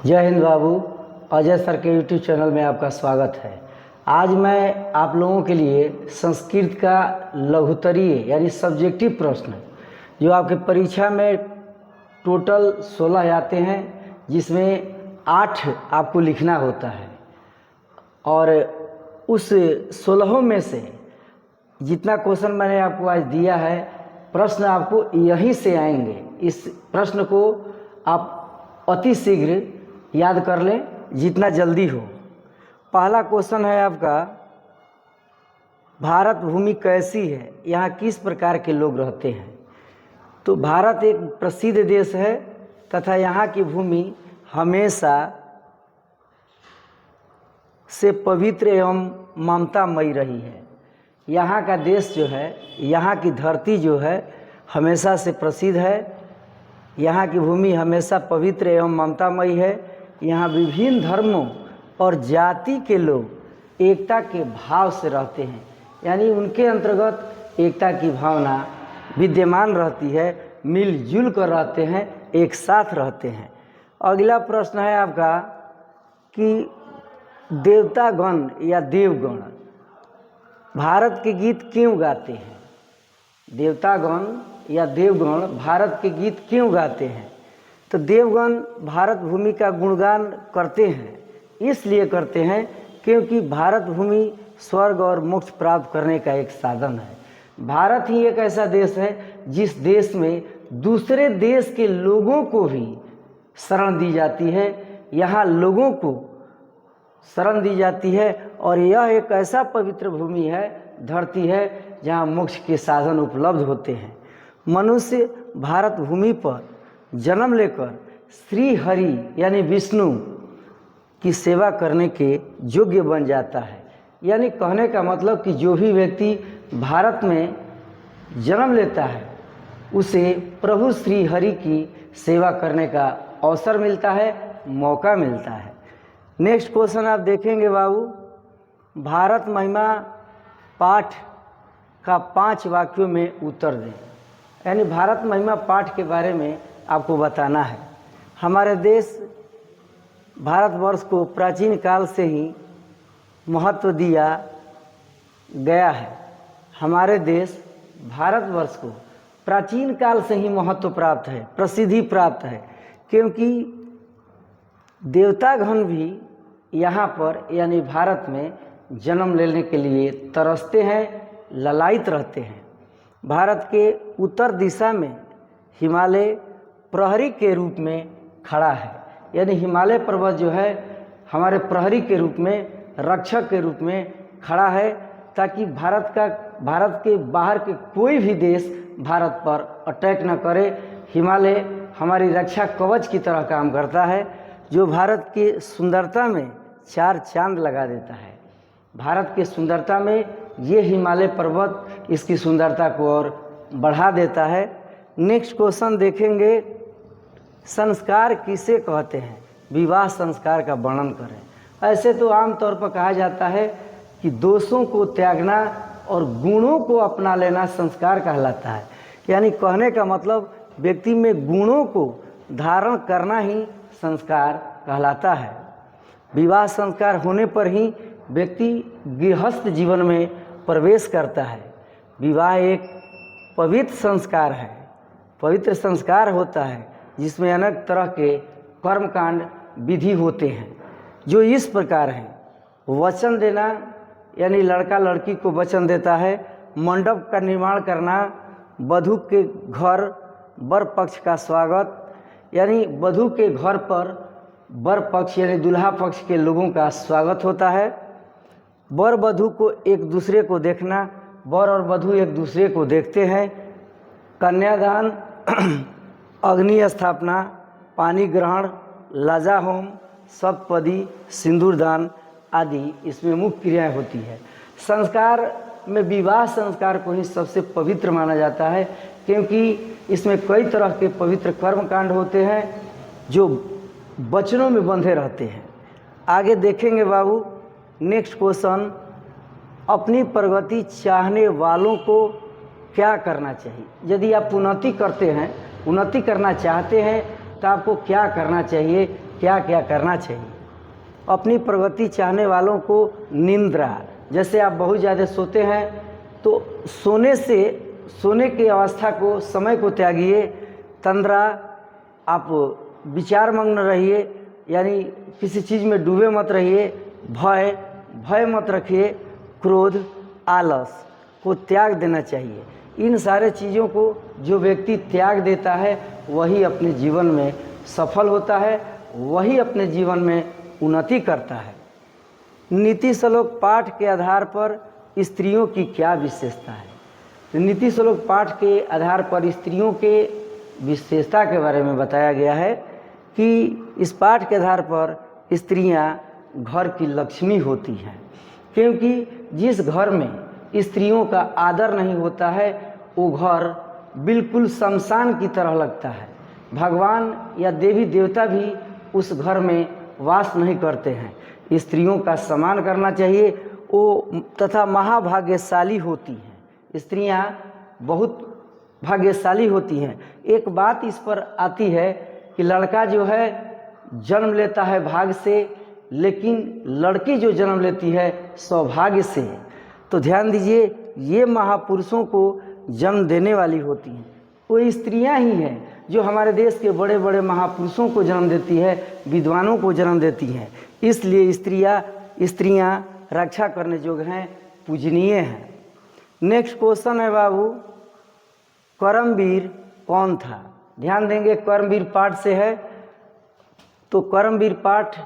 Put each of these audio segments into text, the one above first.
जय हिंद बाबू। अजय सर के YouTube channel में आपका स्वागत है। आज मैं आप लोगों के लिए संस्कृत का लघुत्तरीय यानी सब्जेक्टिव प्रश्न जो आपके परीक्षा में टोटल 16 आते हैं, जिसमें 8 आपको लिखना होता है और उस 16 में से जितना क्वेश्चन मैंने आपको आज दिया है, प्रश्न आपको यहीं से आएंगे। इस प्रश्न को आप अति शीघ्र याद कर लें जितना जल्दी हो। पहला क्वेश्चन है आपका, भारत भूमि कैसी है, यहाँ किस प्रकार के लोग रहते हैं। तो भारत एक प्रसिद्ध देश है तथा यहाँ की भूमि हमेशा से पवित्र एवं ममतामयी रही है। यहाँ का देश जो है, यहाँ की धरती जो है हमेशा से प्रसिद्ध है। यहाँ की भूमि हमेशा पवित्र एवं ममतामयी है। यहाँ विभिन्न धर्मों और जाति के लोग एकता के भाव से रहते हैं, यानी उनके अंतर्गत एकता की भावना विद्यमान रहती है, मिलजुल कर रहते हैं, एक साथ रहते हैं। अगला प्रश्न है आपका कि देवतागण या देवगण भारत के गीत क्यों गाते हैं। देवतागण या देवगण भारत के गीत क्यों गाते हैं। तो देवगण भारत भूमि का गुणगान करते हैं, इसलिए करते हैं क्योंकि भारत भूमि स्वर्ग और मोक्ष प्राप्त करने का एक साधन है। भारत ही एक ऐसा देश है जिस देश में दूसरे देश के लोगों को भी शरण दी जाती है। यहाँ लोगों को शरण दी जाती है और यह एक ऐसा पवित्र भूमि है, धरती है, जहाँ मोक्ष के साधन उपलब्ध होते हैं। मनुष्य भारत भूमि पर जन्म लेकर श्री हरि यानी विष्णु की सेवा करने के योग्य बन जाता है। यानी कहने का मतलब कि जो भी व्यक्ति भारत में जन्म लेता है उसे प्रभु श्री हरि की सेवा करने का अवसर मिलता है, मौका मिलता है। नेक्स्ट क्वेश्चन आप देखेंगे बाबू, भारत महिमा पाठ का 5 वाक्यों में उत्तर दें। यानी भारत महिमा पाठ के बारे में आपको बताना है। हमारे देश भारतवर्ष को प्राचीन काल से ही महत्व दिया गया है। हमारे देश भारतवर्ष को प्राचीन काल से ही महत्व प्राप्त है, प्रसिद्धि प्राप्त है, क्योंकि देवतागण भी यहाँ पर यानी भारत में जन्म लेने के लिए तरसते हैं, ललायित रहते हैं। भारत के उत्तर दिशा में हिमालय प्रहरी के रूप में खड़ा है। यानी हिमालय पर्वत जो है हमारे प्रहरी के रूप में, रक्षक के रूप में खड़ा है, ताकि भारत के बाहर के कोई भी देश भारत पर अटैक न करे। हिमालय हमारी रक्षा कवच की तरह काम करता है, जो भारत की सुंदरता में 4 चांद लगा देता है। भारत की सुंदरता में ये हिमालय पर्वत इसकी सुंदरता को और बढ़ा देता है। नेक्स्ट क्वेश्चन देखेंगे, संस्कार किसे कहते हैं, विवाह संस्कार का वर्णन करें। ऐसे तो आमतौर पर कहा जाता है कि दोषों को त्यागना और गुणों को अपना लेना संस्कार कहलाता है। यानी कहने का मतलब व्यक्ति में गुणों को धारण करना ही संस्कार कहलाता है। विवाह संस्कार होने पर ही व्यक्ति गृहस्थ जीवन में प्रवेश करता है। विवाह एक पवित्र संस्कार है, पवित्र संस्कार होता है जिसमें अनेक तरह के कर्मकांड विधि होते हैं, जो इस प्रकार हैं। वचन देना, यानी लड़का लड़की को वचन देता है। मंडप का निर्माण करना, वधू के घर वर पक्ष का स्वागत, यानी वधू के घर पर वर पक्ष यानी दूल्हा पक्ष के लोगों का स्वागत होता है। वर वधू को एक दूसरे को देखना, वर और वधू एक दूसरे को देखते हैं। कन्यादान, अग्नि स्थापना, पानी ग्रहण, लाजा होम, सप्तपदी, सिंदूरदान आदि इसमें मुख्य क्रियाएं होती है। संस्कार में विवाह संस्कार को ही सबसे पवित्र माना जाता है, क्योंकि इसमें कई तरह के पवित्र कर्मकांड होते हैं जो वचनों में बंधे रहते हैं। आगे देखेंगे बाबू, नेक्स्ट क्वेश्चन, अपनी प्रगति चाहने वालों को क्या करना चाहिए। यदि आप उन्नति करते हैं, उन्नति करना चाहते हैं तो आपको क्या करना चाहिए, क्या क्या करना चाहिए। अपनी प्रगति चाहने वालों को निंद्रा, जैसे आप बहुत ज़्यादा सोते हैं तो सोने की अवस्था को, समय को त्यागिए। तंद्रा, आप विचारमग्न रहिए, यानी किसी चीज़ में डूबे मत रहिए। भय मत रखिए। क्रोध, आलस को त्याग देना चाहिए। इन सारे चीज़ों को जो व्यक्ति त्याग देता है वही अपने जीवन में सफल होता है, वही अपने जीवन में उन्नति करता है। नीति श्लोक पाठ के आधार पर स्त्रियों की क्या विशेषता है। नीति श्लोक पाठ के आधार पर स्त्रियों के विशेषता के बारे में बताया गया है कि इस पाठ के आधार पर स्त्रियां घर की लक्ष्मी होती हैं, क्योंकि जिस घर में स्त्रियों का आदर नहीं होता है वो घर बिल्कुल शमशान की तरह लगता है। भगवान या देवी देवता भी उस घर में वास नहीं करते हैं। स्त्रियों का सम्मान करना चाहिए वो, तथा महाभाग्यशाली होती हैं। स्त्रियां बहुत भाग्यशाली होती हैं। एक बात इस पर आती है कि लड़का जो है जन्म लेता है भाग्य से, लेकिन लड़की जो जन्म लेती है सौभाग्य से। तो ध्यान दीजिए, ये महापुरुषों को जन्म देने वाली होती हैं। वो स्त्रियां ही हैं जो हमारे देश के बड़े बड़े महापुरुषों को जन्म देती है, विद्वानों को जन्म देती हैं। इसलिए स्त्रियां रक्षा करने योग्य हैं, पूजनीय हैं। नेक्स्ट क्वेश्चन है बाबू, कर्मवीर कौन था। ध्यान देंगे, कर्मवीर पाठ से है। तो कर्मवीर पाठ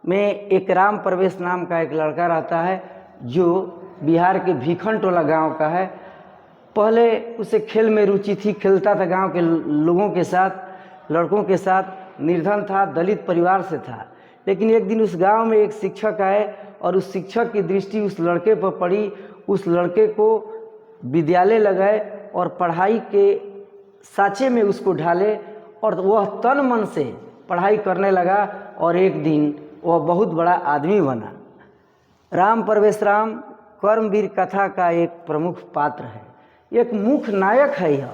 में एक राम प्रवेश नाम का एक लड़का रहता है जो बिहार के भीखन टोला गांव का है। पहले उसे खेल में रुचि थी, खेलता था गांव के लोगों के साथ, लड़कों के साथ। निर्धन था, दलित परिवार से था। लेकिन एक दिन उस गांव में एक शिक्षक आए और उस शिक्षक की दृष्टि उस लड़के पर पड़ी। उस लड़के को विद्यालय लगाए और पढ़ाई के साँचे में उसको ढाले और वह तन मन से पढ़ाई करने लगा और एक दिन वह बहुत बड़ा आदमी बना। राम प्रवेश राम कर्मवीर कथा का एक प्रमुख पात्र है, एक मुख्य नायक है यह।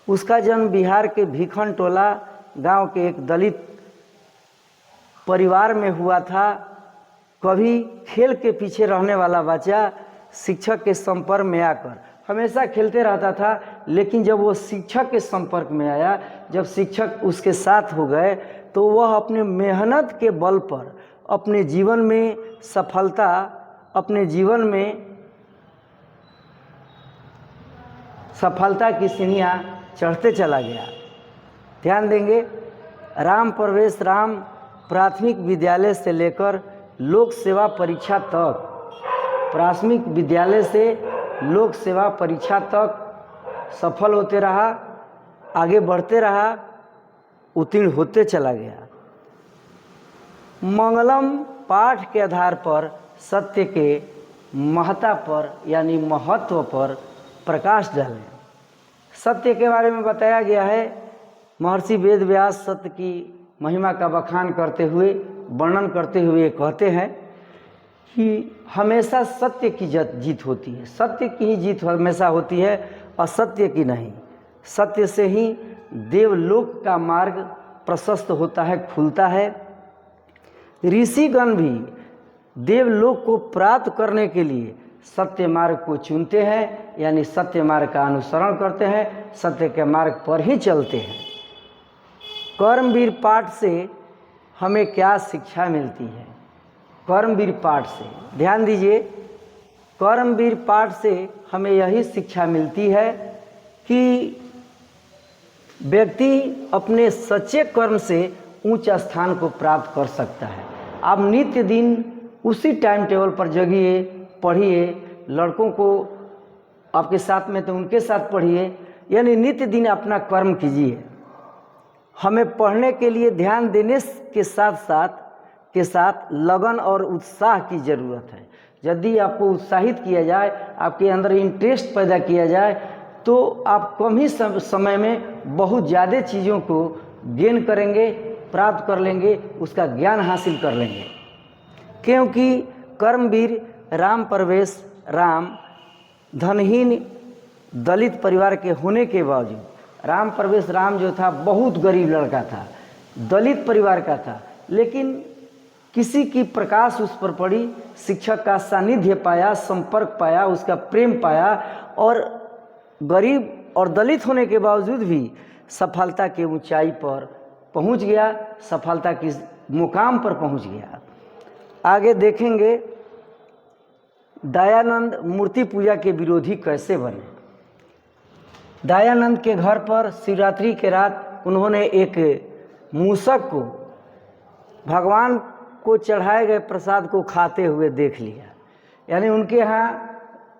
उसका जन्म बिहार के भीखन टोला गांव के एक दलित परिवार में हुआ था। कभी खेल के पीछे रहने वाला बच्चा शिक्षक के संपर्क में आकर हमेशा खेलते रहता था, लेकिन जब वो शिक्षक के संपर्क में आया, जब शिक्षक उसके साथ हो गए, तो वह अपने मेहनत के बल पर अपने जीवन में सफलता की सीढ़ियाँ चढ़ते चला गया। ध्यान देंगे, राम प्रवेश राम प्राथमिक विद्यालय से लेकर लोक सेवा परीक्षा तक, प्राथमिक विद्यालय से लोक सेवा परीक्षा तक सफल होते रहा, आगे बढ़ते रहा, उत्तीर्ण होते चला गया। मंगलम पाठ के आधार पर सत्य के महत्ता पर यानी महत्व पर प्रकाश डालें। सत्य के बारे में बताया गया है। महर्षि वेद व्यास सत्य की महिमा का बखान करते हुए, वर्णन करते हुए कहते हैं कि हमेशा सत्य की जीत होती है। सत्य की ही जीत हमेशा होती है, असत्य की नहीं। सत्य से ही देवलोक का मार्ग प्रशस्त होता है, खुलता है। ऋषिगण भी देवलोक को प्राप्त करने के लिए सत्य मार्ग को चुनते हैं, यानी सत्य मार्ग का अनुसरण करते हैं, सत्य के मार्ग पर ही चलते हैं। कर्मवीर पाठ से हमें क्या शिक्षा मिलती है। कर्मवीर पाठ से ध्यान दीजिए, कर्मवीर पाठ से हमें यही शिक्षा मिलती है कि व्यक्ति अपने सच्चे कर्म से ऊंच स्थान को प्राप्त कर सकता है। आप नित्य दिन उसी टाइम टेबल पर जगिए, पढ़िए, लड़कों को आपके साथ में तो उनके साथ पढ़िए, यानी नित्य दिन अपना कर्म कीजिए। हमें पढ़ने के लिए ध्यान देने के साथ लगन और उत्साह की ज़रूरत है। यदि आपको उत्साहित किया जाए, आपके अंदर इंटरेस्ट पैदा किया जाए, तो आप कम ही समय में बहुत ज़्यादा चीज़ों को गेन करेंगे, प्राप्त कर लेंगे, उसका ज्ञान हासिल कर लेंगे। क्योंकि कर्मवीर राम प्रवेश राम धनहीन दलित परिवार के होने के बावजूद, राम प्रवेश राम जो था बहुत गरीब लड़का था, दलित परिवार का था, लेकिन किसी की प्रकाश उस पर पड़ी, शिक्षक का सानिध्य पाया, संपर्क पाया, उसका प्रेम पाया और गरीब और दलित होने के बावजूद भी सफलता के ऊंचाई पर पहुंच गया, सफलता की मुकाम पर पहुंच गया। आगे देखेंगे दयानंद मूर्ति पूजा के विरोधी कैसे बने। दयानंद के घर पर शिवरात्रि के रात उन्होंने एक मूसक को भगवान को चढ़ाए गए प्रसाद को खाते हुए देख लिया। यानी उनके यहाँ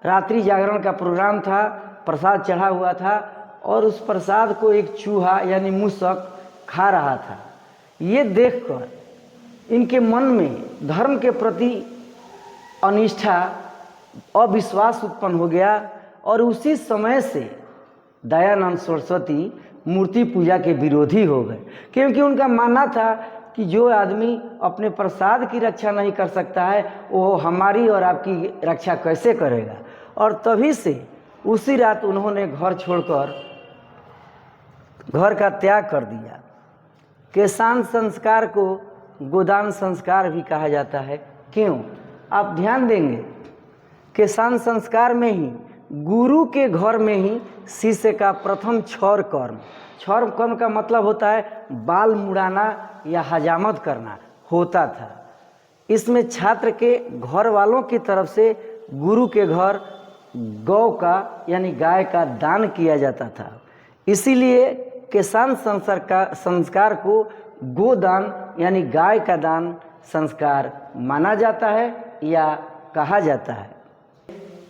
रात्रि जागरण का प्रोग्राम था, प्रसाद चढ़ा हुआ था और उस प्रसाद को एक चूहा यानी मूसक खा रहा था। ये देखकर इनके मन में धर्म के प्रति अनिष्ठा, अविश्वास उत्पन्न हो गया और उसी समय से दयानंद सरस्वती मूर्ति पूजा के विरोधी हो गए, क्योंकि उनका मानना था कि जो आदमी अपने प्रसाद की रक्षा नहीं कर सकता है वो हमारी और आपकी रक्षा कैसे करेगा। और तभी से उसी रात उन्होंने घर छोड़कर घर का त्याग कर दिया। केशांत संस्कार को गोदान संस्कार भी कहा जाता है। क्यों? आप ध्यान देंगे, केशांत संस्कार में ही गुरु के घर में ही शिष्य का प्रथम क्षौर कर्म का मतलब होता है बाल मुड़ाना या हजामत करना होता था। इसमें छात्र के घर वालों की तरफ से गुरु के घर गौ का यानी गाय का दान किया जाता था। इसीलिए केशांत संस्कार को गोदान यानी गाय का दान संस्कार माना जाता है या कहा जाता है।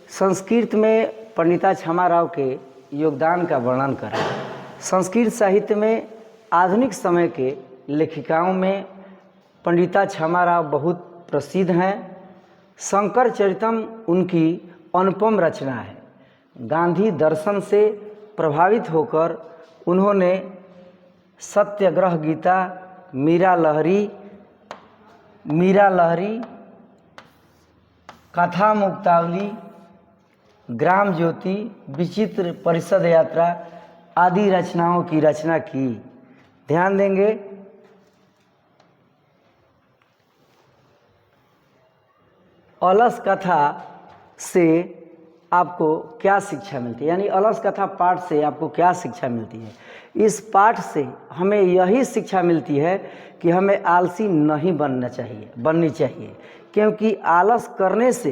संस्कृत में पंडिता क्षमाराव के योगदान का वर्णन करें। संस्कृत साहित्य में आधुनिक समय के लेखिकाओं में पंडिता क्षमाराव बहुत प्रसिद्ध हैं। शंकर चरितम उनकी अनुपम रचना है। गांधी दर्शन से प्रभावित होकर उन्होंने सत्याग्रह गीता, मीरा लहरी, कथा मुक्तावली, ग्राम ज्योति, विचित्र परिषद यात्रा आदि रचनाओं की रचना की। ध्यान देंगे, अलस कथा से आपको क्या शिक्षा मिलती है, यानी अलस कथा पाठ से आपको क्या शिक्षा मिलती है। इस पाठ से हमें यही शिक्षा मिलती है कि हमें आलसी नहीं बननी चाहिए, क्योंकि आलस करने से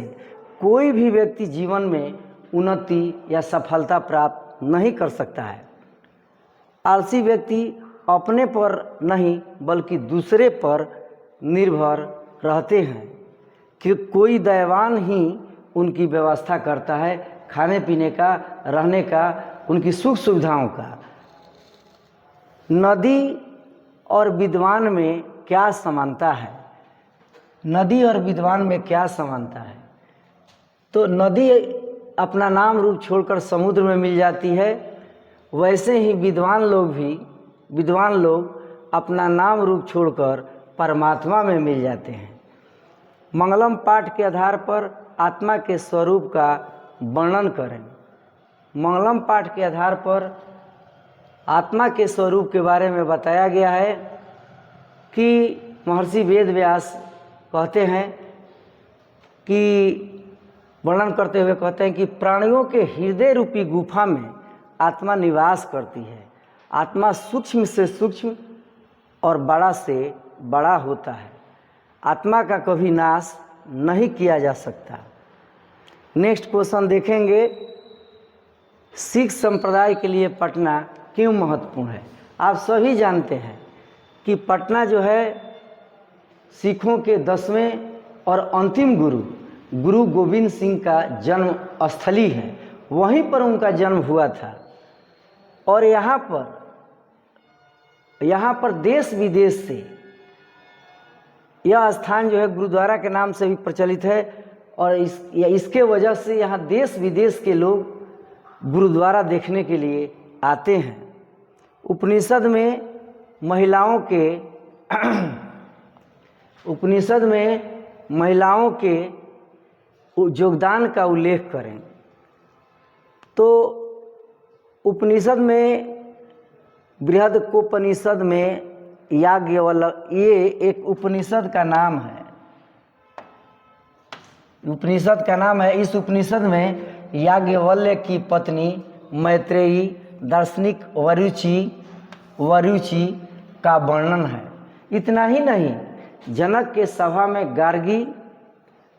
कोई भी व्यक्ति जीवन में उन्नति या सफलता प्राप्त नहीं कर सकता है। आलसी व्यक्ति अपने पर नहीं बल्कि दूसरे पर निर्भर रहते हैं कि कोई दयावान ही उनकी व्यवस्था करता है, खाने पीने का, रहने का, उनकी सुख सुविधाओं का। नदी और विद्वान में क्या समानता है? नदी और विद्वान में क्या समानता है? तो नदी अपना नाम रूप छोड़कर समुद्र में मिल जाती है, वैसे ही विद्वान लोग अपना नाम रूप छोड़कर परमात्मा में मिल जाते हैं। मंगलम पाठ के आधार पर आत्मा के स्वरूप का वर्णन करें। मंगलम पाठ के आधार पर आत्मा के स्वरूप के बारे में बताया गया है कि महर्षि वेद व्यास कहते हैं कि वर्णन करते हुए कहते हैं कि प्राणियों के हृदय रूपी गुफा में आत्मा निवास करती है। आत्मा सूक्ष्म से सूक्ष्म और बड़ा से बड़ा होता है। आत्मा का कभी नाश नहीं किया जा सकता। नेक्स्ट क्वेश्चन देखेंगे, सिख संप्रदाय के लिए पटना क्यों महत्वपूर्ण है? आप सभी जानते हैं कि पटना जो है सिखों के 10वें और अंतिम गुरु गोविंद सिंह का जन्म स्थली है। वहीं पर उनका जन्म हुआ था और यहाँ पर देश विदेश से यह स्थान जो है गुरुद्वारा के नाम से भी प्रचलित है और इसके वजह से यहाँ देश विदेश के लोग गुरुद्वारा देखने के लिए आते हैं। उपनिषद में महिलाओं के योगदान का उल्लेख करें तो उपनिषद में बृहदकोपनिषद में याज्ञवल्क, ये एक उपनिषद का नाम है, उपनिषद का नाम है। इस उपनिषद में याज्ञवल्क्य की पत्नी मैत्रेयी दार्शनिक वरुचि का वर्णन है। इतना ही नहीं, जनक के सभा में गार्गी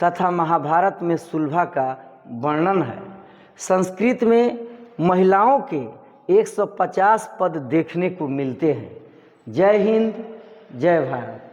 तथा महाभारत में सुलभा का वर्णन है। संस्कृत में महिलाओं के 150 पद देखने को मिलते हैं। जय हिंद, जय भारत।